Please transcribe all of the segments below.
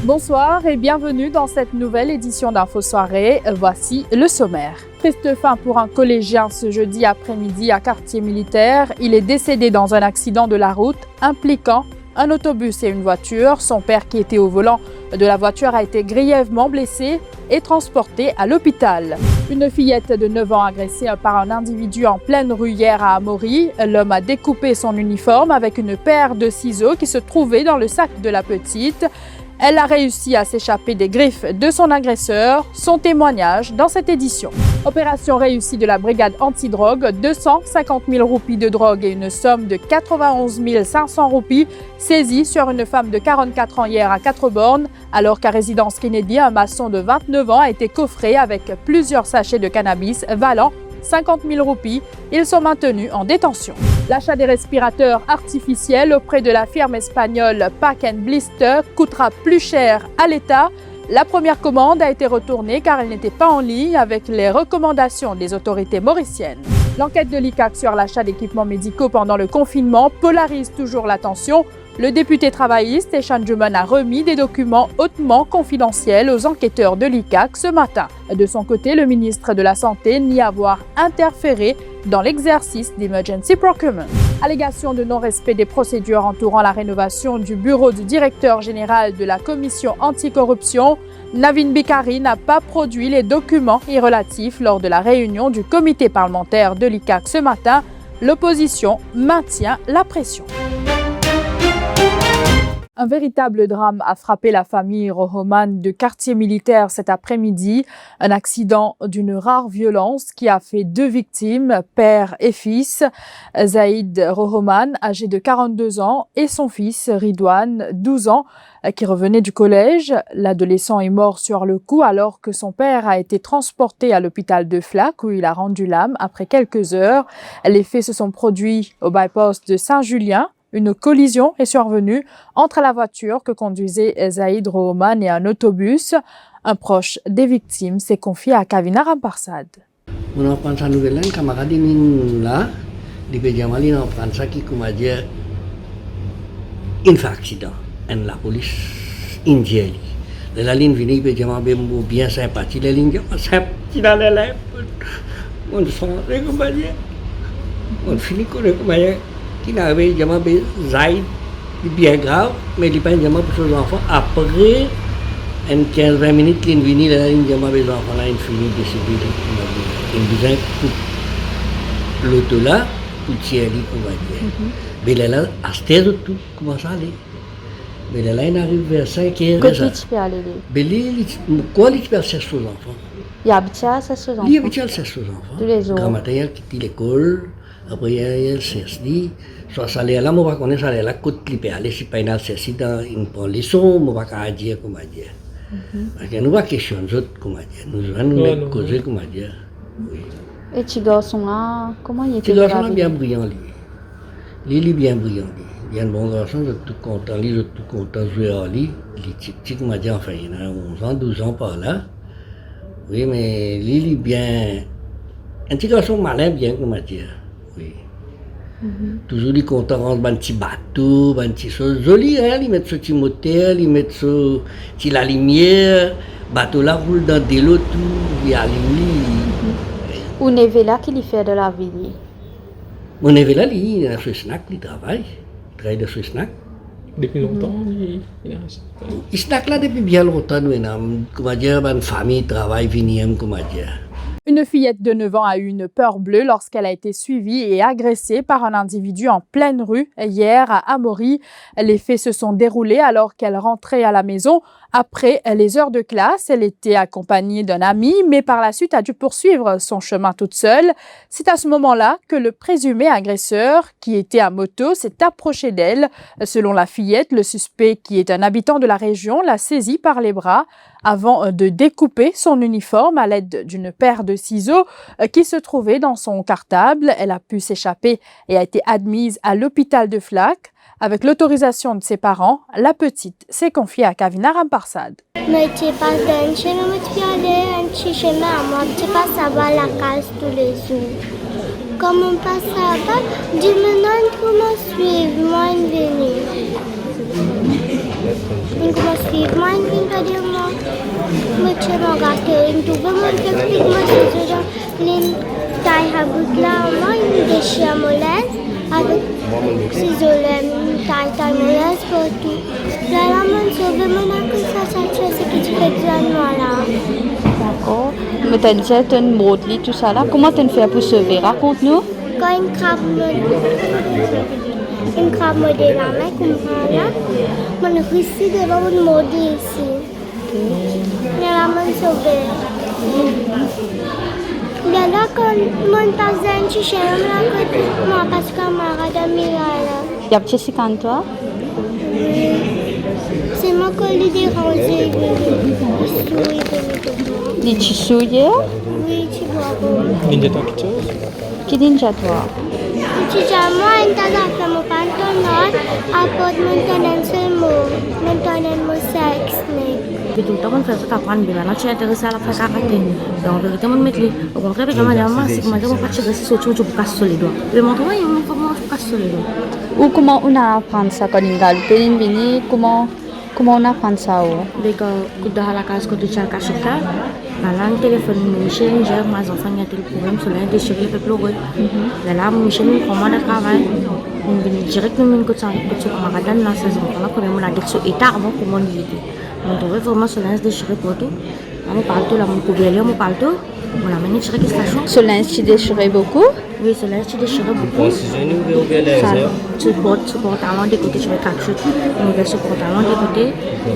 Bonsoir et bienvenue dans cette nouvelle édition d'Info Soirée. Voici le sommaire. Triste fin pour un collégien ce jeudi après-midi à Quartier Militaire. Il est décédé dans un accident de la route impliquant un autobus et une voiture. Son père qui était au volant de la voiture a été grièvement blessé et transporté à l'hôpital. Une fillette de 9 ans agressée par un individu en pleine rue hier à Amaury. L'homme a découpé son uniforme avec une paire de ciseaux qui se trouvait dans le sac de la petite. Elle a réussi à s'échapper des griffes de son agresseur. Son témoignage dans cette édition. Opération réussie de la brigade antidrogue, 250 000 roupies de drogue et une somme de 91 500 roupies saisie sur une femme de 44 ans hier à Quatre-Bornes, alors qu'à résidence Kennedy, un maçon de 29 ans a été coffré avec plusieurs sachets de cannabis valant 50 000 roupies. Ils sont maintenus en détention. L'achat des respirateurs artificiels auprès de la firme espagnole Pack & Blister coûtera plus cher à l'État. La première commande a été retournée car elle n'était pas en ligne avec les recommandations des autorités mauriciennes. L'enquête de l'ICAC sur l'achat d'équipements médicaux pendant le confinement polarise toujours l'attention. Le député travailliste Eshan Juman a remis des documents hautement confidentiels aux enquêteurs de l'ICAC ce matin. De son côté, le ministre de la Santé nie avoir interféré dans l'exercice d'Emergency Procurement. Allégation de non-respect des procédures entourant la rénovation du bureau du directeur général de la commission anticorruption. Navin Bikari n'a pas produit les documents y relatifs lors de la réunion du comité parlementaire de l'ICAC ce matin. L'opposition maintient la pression. Un véritable drame a frappé la famille Rohoman de Quartier Militaire cet après-midi. Un accident d'une rare violence qui a fait 2 victimes, père et fils. Zaïd Rohoman, âgé de 42 ans, et son fils Ridwan, 12 ans, qui revenait du collège. L'adolescent est mort sur le coup alors que son père a été transporté à l'hôpital de Flac où il a rendu l'âme après quelques heures. Les faits se sont produits au bypass de Saint-Julien. Une collision est survenue entre la voiture que conduisait Zaïd Rohoman et un autobus. Un proche des victimes s'est confié à Kavina Ramparsad. Menapkan sa nouvelle camarade min là, di Pejamali na Fransa qui comment dire accident en la police indienne. La ligne vini Pejama bien sympathie la ligne sympathie dans la ligne. On s'en comment dire. On finit comment dire. Il avait jamais Zaïd, bien grave, mais il pas jamais pour ses enfants. Après, en 15-20 minutes, il est venu, il a jamais les enfants là, il finit de se dire, il disait pour l'auto là, pour tirer, on va dire. Mais là, à ce stade tout commence à aller. Mais là, il arrive vers 5 heures. Qu'est-ce que tu peux aller? Mais quoi il peut faire ses enfants? Il habite ça, ses enfants. Il habite ses enfants. Tous les jours. Grand matin, il quitte l'école. Après, il s'est soit ça là, moi, je connais ça là, côté clipé, aller si pas une ceci dans une prend les sons, moi, je dire comment dire. Parce que nous va question autres comment dire, nous allons causer comment dire. Oui. Et tu garçon là, comment il était? Tu garçon là bien brillant lui. Il est bien brillant lui. Il est un bon garçon, je suis tout content, lui, je suis tout content de jouer à lui. Il est petit comment dire, enfin il a 11 ans, 12 ans par là. Oui, mais lui, il est bien un petit garçon malin bien comment dire. Oui. Toujours les content rendre un petit bateau, un petit chose joli, hein, ils mettent ce petit moteur, ils mettent ce petit la lumière, bateau là roule dans de l'eau tout, il y a lui. Ou neve là qu'il fait de la vie. Mon neveu là, il a ce snack, il travaille de ce snack. Depuis longtemps, Il snack là depuis bien longtemps, nous, comment dire, une famille travaille, venir, comment dire. Une fillette de 9 ans a eu une peur bleue lorsqu'elle a été suivie et agressée par un individu en pleine rue hier à Amaury. Les faits se sont déroulés alors qu'elle rentrait à la maison Après les heures de classe, elle était accompagnée d'un ami, mais par la suite a dû poursuivre son chemin toute seule. C'est à ce moment-là que le présumé agresseur, qui était à moto, s'est approché d'elle. Selon la fillette, le suspect, qui est un habitant de la région, l'a saisie par les bras avant de découper son uniforme à l'aide d'une paire de ciseaux qui se trouvait dans son cartable. Elle a pu s'échapper et a été admise à l'hôpital de Flac. Avec l'autorisation de ses parents, la petite s'est confiée à Kavina Ramparsad. मेरे पास टेंशन है मुझे वाले शीशे में हमारे पास सवाल आकाश तो ले सू कम पास सवाल जिमनान को मस्वीव मान देनी इनको मस्वीव मान दिन करिए माँ मुझे मगाते इनको भी मुझे पिक मस्वीव लिन ताई हबुतला माँ इंडिया मोलन अब सीज़ोले ताई मोलन sporty Lalaman sobre mon ça c'est qui fait voilà. D'accord. Mais tu as dit que tu as une modelie, tout ça là. Comment tu fais pour sauver? Raconte-nous. Quand une crabe modèle là, mais comme ça, mon récit devant une modèle ici. Lalaman sobre. Là quand mon tazen chez là que moi parce que camarade Mirala. Y a petit quand toi? C'est mon colis dérangé. Les tisouilles? Oui, tu vois. Qui dit toi? Tu as moi un tas de mon pantalon, apporte mon tonne sexe. Betul kan versi kapan bila nak cek terus salah pakai katin. Dan berita mun metli. Orang kaya macam mana sih macam apa cek terus socu buka solido. Memang tu yang mau buka solido. Ou comment on apprend ça quand on gagne? Comment on apprend ça? Beka kuda halakas kuda cakap suka. Lalang telefon Michel jer mas enfant y a tel problème sur l'un déchiré le peuple heureux. Lalang Michel commande à travail. On vient direct nous que ça que tu camarades dans saison. On a problème la dette sur état avant comment y était. On trouve vraiment sur l'un déchiré pour tout. On parle tout là mon couvert on parle tout. On a mené direct station. Ce linge tu déchirais beaucoup? Oui, ce linge tu déchires beaucoup. Ça, tu portes pantalon de côté, tu mets quelque chose. On met ce pantalon de côté.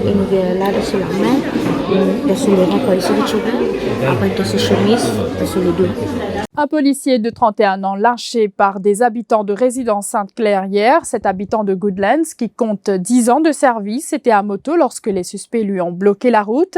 Et nous verrons là dessus la main, dessus les reins pour ici les cheveux. Après dessus chemise, dessus les dos. Un policier de 31 ans lynché par des habitants de résidence Sainte-Claire hier. Cet habitant de Goodlands, qui compte 10 ans de service, était à moto lorsque les suspects lui ont bloqué la route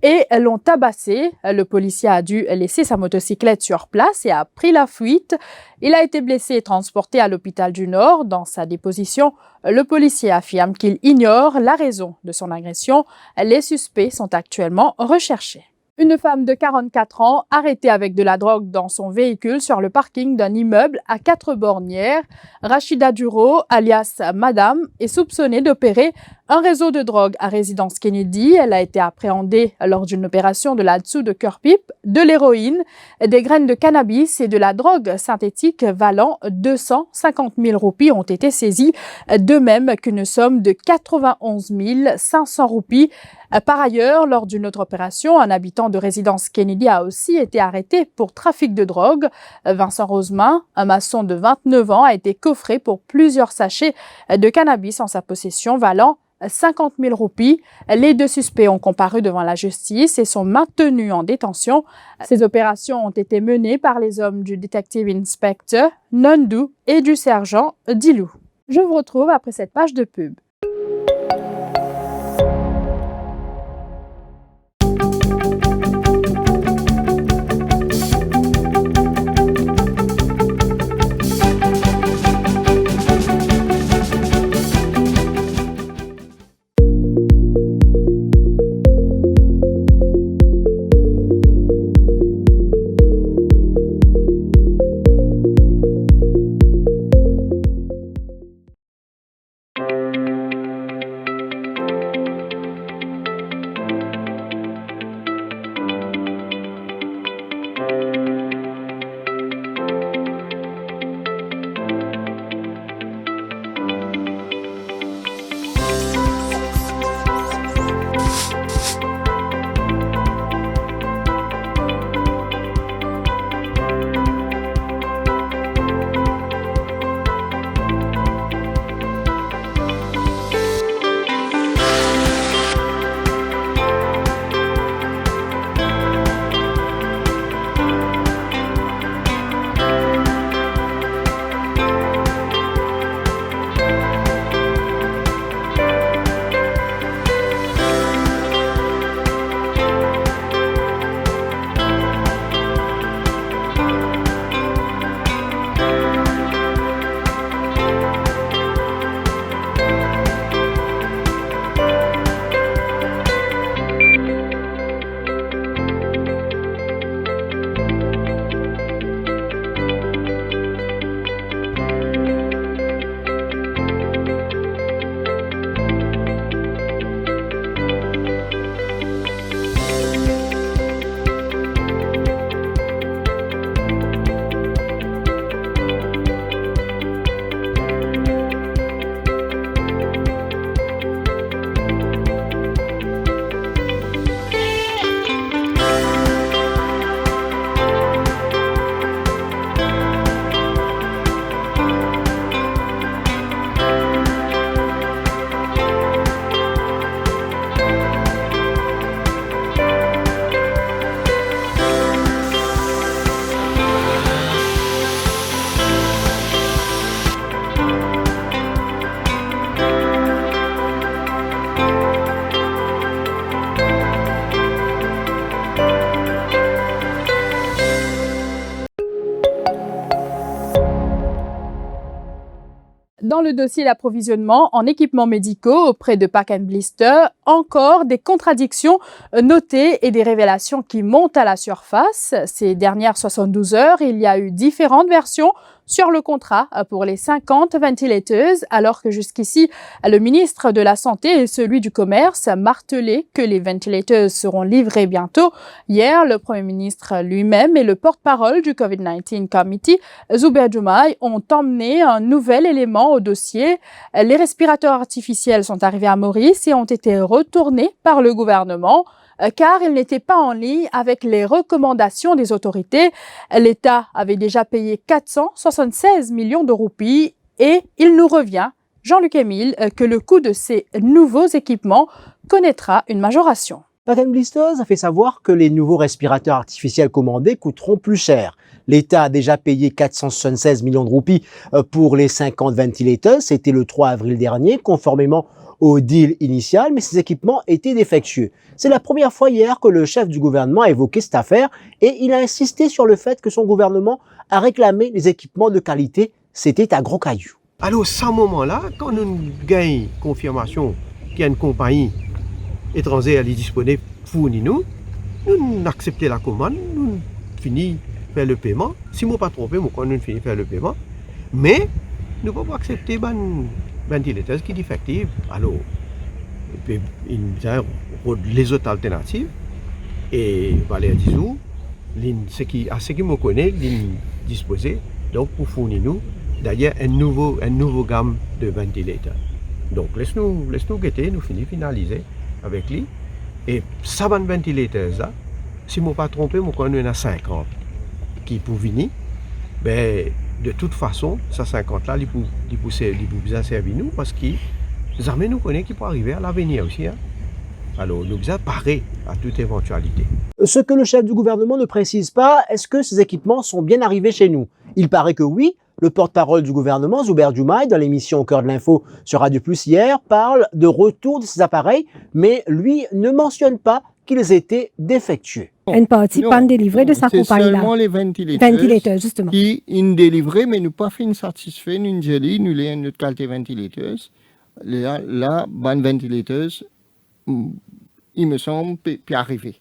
et l'ont tabassé. Le policier a dû laisser sa motocyclette sur place et a pris la fuite. Il a été blessé et transporté à l'hôpital du Nord. Dans sa déposition, le policier affirme qu'il ignore la raison de son agression. Les suspects sont actuellement recherchés. Une femme de 44 ans arrêtée avec de la drogue dans son véhicule sur le parking d'un immeuble à 4 bornières. Rachida Duro, alias Madame, est soupçonnée d'opérer un réseau de drogue à résidence Kennedy. Elle a été appréhendée lors d'une opération de là-dessous de cœur-pipe, de l'héroïne, des graines de cannabis et de la drogue synthétique valant 250 000 roupies ont été saisies, de même qu'une somme de 91 500 roupies. Par ailleurs, lors d'une autre opération, un habitant de résidence Kennedy a aussi été arrêté pour trafic de drogue. Vincent Rosemain, un maçon de 29 ans, a été coffré pour plusieurs sachets de cannabis en sa possession valant 50 000 roupies. Les deux suspects ont comparu devant la justice et sont maintenus en détention. Ces opérations ont été menées par les hommes du Detective Inspector Nondu et du sergent Dilou. Je vous retrouve après cette page de pub. Dans le dossier d'approvisionnement en équipements médicaux auprès de Pack & Blister, encore des contradictions notées et des révélations qui montent à la surface. Ces dernières 72 heures, il y a eu différentes versions sur le contrat pour les 50 ventilateurs, alors que jusqu'ici, le ministre de la Santé et celui du Commerce martelaient que les ventilateurs seront livrés bientôt. Hier, le Premier ministre lui-même et le porte-parole du COVID-19 Committee, Zubair Jomai, ont emmené un nouvel élément au dossier. Les respirateurs artificiels sont arrivés à Maurice et ont été retournés par le gouvernement car ils n'étaient pas en ligne avec les recommandations des autorités. L'État avait déjà payé 476 millions de roupies et il nous revient, Jean-Luc Émile, que le coût de ces nouveaux équipements connaîtra une majoration. Pack & Blister a fait savoir que les nouveaux respirateurs artificiels commandés coûteront plus cher. L'État a déjà payé 476 millions de roupies pour les 50 ventilateurs. C'était le 3 avril dernier, conformément au deal initial, mais ces équipements étaient défectueux. C'est la première fois hier que le chef du gouvernement a évoqué cette affaire et il a insisté sur le fait que son gouvernement a réclamé des équipements de qualité. C'était à Gros Caillou. Alors, à ce moment-là, quand nous gagnons confirmation qu'il y a une compagnie étrangère qui est disponible pour nous acceptons la commande, nous finissons faire le paiement. Si je ne me trompe pas, nous finissons faire le paiement. Mais nous ne pouvons pas accepter ventilateur qui est défectif. Alors, les autres alternatives, et Valérie Dizou, ce qui me connaît, disposé donc pour fournir nous d'ailleurs un nouveau gamme de ventilateurs. Donc laisse-nous guetter, nous finaliser avec lui. Et ça va ventilateur là, si je ne me pas trompé, moi quand on a 50 qui pour venir, ben de toute façon, ça 50 là, il peut bien servir nous parce que les armées nous connaissent qui peut arriver à l'avenir aussi. Hein. Alors, nous devons parer à toute éventualité. Ce que le chef du gouvernement ne précise pas, est-ce que ces équipements sont bien arrivés chez nous? Il paraît que oui. Le porte-parole du gouvernement, Zubair Jomai, dans l'émission Au cœur de l'info sur Radio Plus hier, parle de retour de ces appareils, mais lui ne mentionne pas qu'ils étaient défectueux. Une partie pas délivrée de sa compagnie-là. C'est seulement les ventilateurs justement. Qui sont délivrés, mais nous pas fait satisfait, nous avons nous les notre qualité ventilateurs. Là, bonne ventilateurs, il me semble, peut arriver.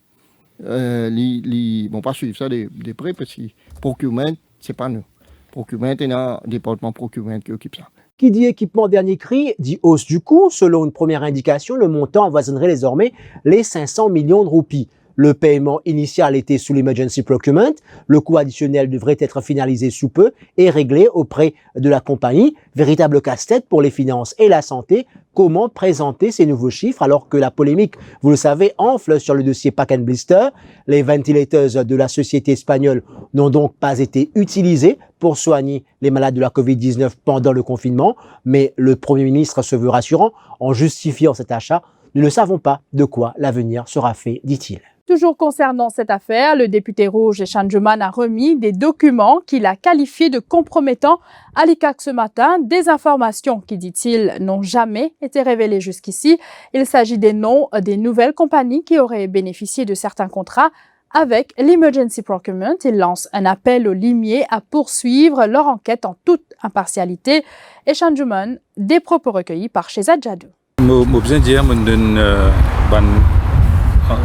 Bon, pas suivre ça de près parce que procurement, c'est pas nous. Procurement, il y a un département procurement qui occupe ça. Qui dit équipement dernier cri, dit hausse du coût. Selon une première indication, le montant avoisinerait désormais les 500 millions de roupies. Le paiement initial était sous l'Emergency Procurement. Le coût additionnel devrait être finalisé sous peu et réglé auprès de la compagnie. Véritable casse-tête pour les finances et la santé. Comment présenter ces nouveaux chiffres alors que la polémique, vous le savez, enfle sur le dossier Pack & Blister. Les ventilateurs de la société espagnole n'ont donc pas été utilisés pour soigner les malades de la COVID-19 pendant le confinement. Mais le Premier ministre se veut rassurant en justifiant cet achat. Nous ne savons pas de quoi l'avenir sera fait, dit-il. Toujours concernant cette affaire, le député rouge Eshan Juman a remis des documents qu'il a qualifiés de compromettants à l'ICAC ce matin, des informations qui, dit-il, n'ont jamais été révélées jusqu'ici. Il s'agit des noms des nouvelles compagnies qui auraient bénéficié de certains contrats avec l'Emergency Procurement. Il lance un appel aux limiers à poursuivre leur enquête en toute impartialité. Eshan Juman, des propos recueillis par Shezad Jadou. Je besoin de dire que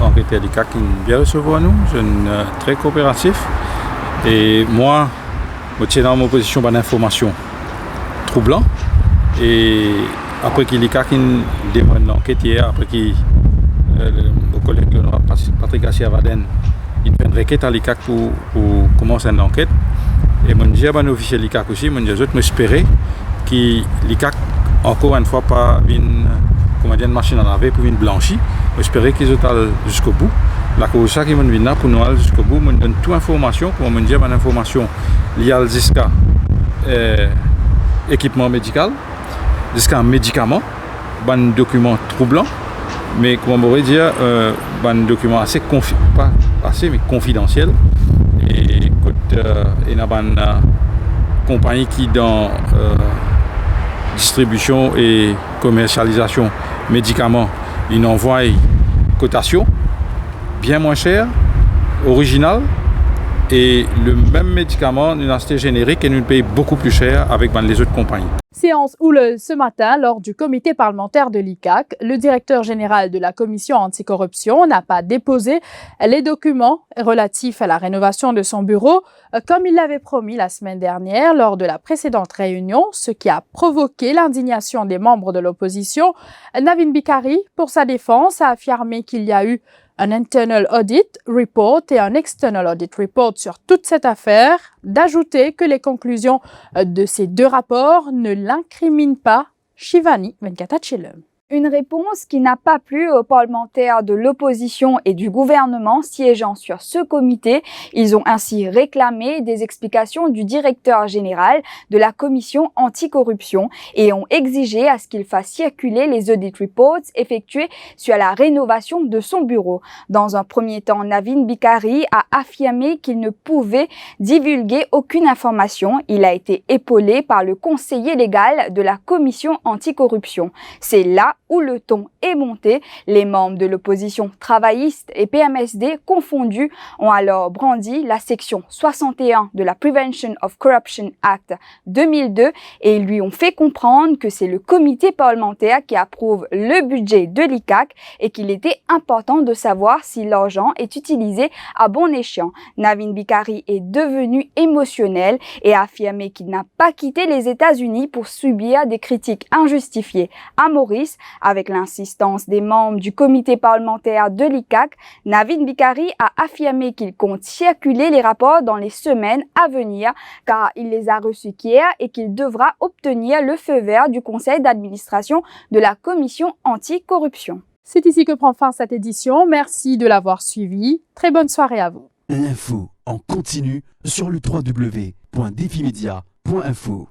enquête à l'ICAC qui bien recevoir nous, je suis très coopératif et moi, je tiens dans mon position d'information troublant et après qu'il l'ICAC demande l'enquête hier, après qu'il mon collègue Patrick Garcia-Vaden il fait une requête à l'ICAC pour commencer une enquête et je dis à l'officier l'ICAC aussi, je m'espérais que l'ICAC encore une fois pas une machine à laver pour une blanchie. J'espère qu'ils ont allé jusqu'au bout. La cause ça qui m'a venu pour nous aller jusqu'au bout, me donne toute information pour me dire une information liée à jusqu'à équipement médical, jusqu'à médicament, un document troublant, mais comment on pourrait dire un document assez pas assez mais confidentiel. Et il y a une compagnie qui dans distribution et commercialisation médicaments, ils envoient cotation bien moins chère, originale, et le même médicament, nous acheté générique et nous payons beaucoup plus cher avec les autres compagnies. Séance houleuse ce matin lors du comité parlementaire de l'ICAC. Le directeur général de la commission anticorruption n'a pas déposé les documents relatifs à la rénovation de son bureau comme il l'avait promis la semaine dernière lors de la précédente réunion, ce qui a provoqué l'indignation des membres de l'opposition. Navin Bikari, pour sa défense, a affirmé qu'il y a eu un internal audit report et un external audit report sur toute cette affaire, d'ajouter que les conclusions de ces deux rapports ne l'incriminent pas. Shivani Venkatachelem. Une réponse qui n'a pas plu aux parlementaires de l'opposition et du gouvernement siégeant sur ce comité. Ils ont ainsi réclamé des explications du directeur général de la commission anticorruption et ont exigé à ce qu'il fasse circuler les audit reports effectués sur la rénovation de son bureau. Dans un premier temps, Navin Bikari a affirmé qu'il ne pouvait divulguer aucune information. Il a été épaulé par le conseiller légal de la commission anticorruption. C'est là où le ton est monté. Les membres de l'opposition travailliste et PMSD confondus ont alors brandi la section 61 de la Prevention of Corruption Act 2002 et ils lui ont fait comprendre que c'est le comité parlementaire qui approuve le budget de l'ICAC et qu'il était important de savoir si l'argent est utilisé à bon escient. Navin Bikari est devenu émotionnel et a affirmé qu'il n'a pas quitté les États-Unis pour subir des critiques injustifiées à Maurice. Avec l'insistance des membres du comité parlementaire de l'ICAC, Navin Bikari a affirmé qu'il compte circuler les rapports dans les semaines à venir car il les a reçus hier et qu'il devra obtenir le feu vert du conseil d'administration de la commission anticorruption. C'est ici que prend fin cette édition. Merci de l'avoir suivi. Très bonne soirée à vous. L'info en continu sur le www.defimedia.info.